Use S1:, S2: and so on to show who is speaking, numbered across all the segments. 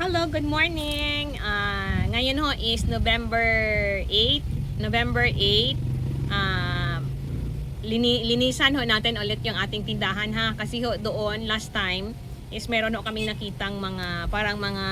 S1: Hello, good morning. Ngayon ho is November 8. November 8. Linisan ho natin ulit yung ating tindahan ha. Kasi ho doon last time is meron ho kaming nakitang mga parang mga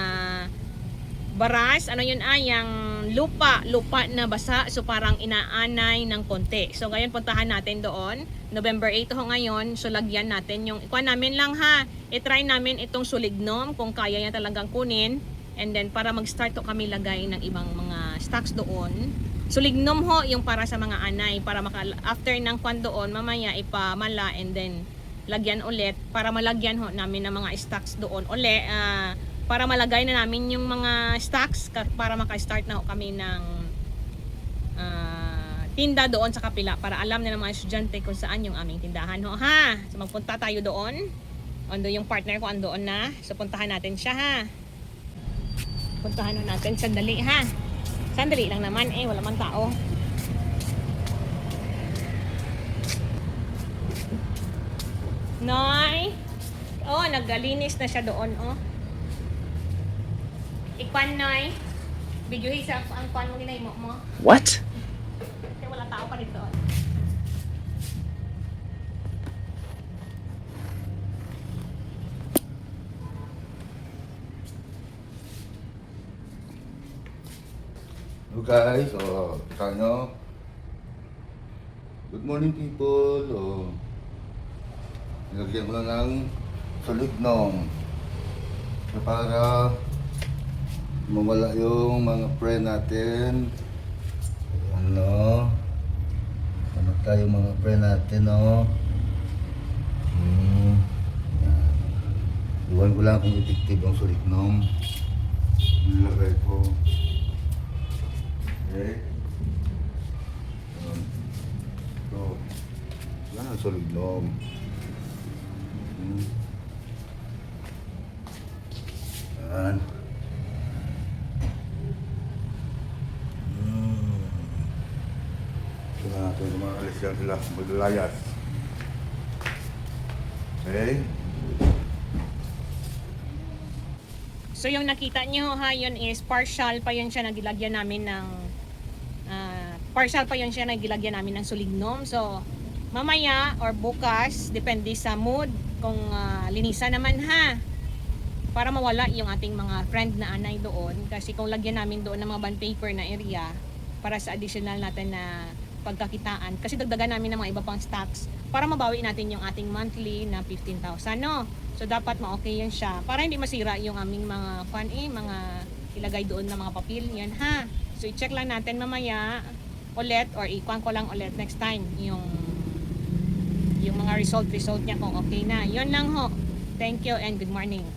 S1: baras, ano yun yung lupa na basa, so parang inaanay ng konti. So ngayon puntahan natin doon, November 8 ho ngayon, so lagyan natin yung, ikuha namin lang ha, i-try namin itong sulignom kung kaya niya talagang kunin, and then para mag-start to kami lagay ng ibang mga stocks doon. Sulignom ho yung para sa mga anay, para after ng kwan doon, mamaya ipamala and then lagyan ulit, para malagyan ho namin ng mga stocks doon uli, para malagay na namin yung mga stocks para maka-start na ho kami ng tinda doon sa kapila para alam na ng mga estudyante kung saan yung aming tindahan ho ha. So magpunta tayo doon. Ando yung partner ko andoon na. So puntahan natin siya ha. Puntahan natin sandali ha. Sandali lang naman wala man tao. Noy. Oh, naggalinis na siya doon oh. Ikwan noy. Video sa ang kwan mo ginay mo.
S2: What?
S1: Kasi wala tao pa dito.
S3: Hello guys, kano? Good morning people. Nilagyan ko na ng sulignom para mawala yung mga pre natin. Ano tayo mga pre natin, no? Iwan ko lang kung effective ang sulignom. Nilagay ko. Okay. So, yan ang sulignom. Yan. Natin umalis yan sila, maglalayas. Okay?
S1: So yung nakita niyo ha, yun is partial pa yun siya nagilagyan namin ng sulignom. So mamaya or bukas, depende sa mood kung linisan naman ha. Para mawala yung ating mga friend na anay doon. Kasi kung lagyan namin doon ng mga bond paper na area para sa additional natin na pagkakitaan. Kasi dagdagan namin ng mga iba pang stocks para mabawi natin yung ating monthly na 15,000 no. So dapat ma-okay yan siya para hindi masira yung aming mga mga ilagay doon na mga papel yan ha. So i-check lang natin mamaya ulit or ikuan ko lang ulit next time yung mga result niya kung okay na. Yun lang ho. Thank you and good morning.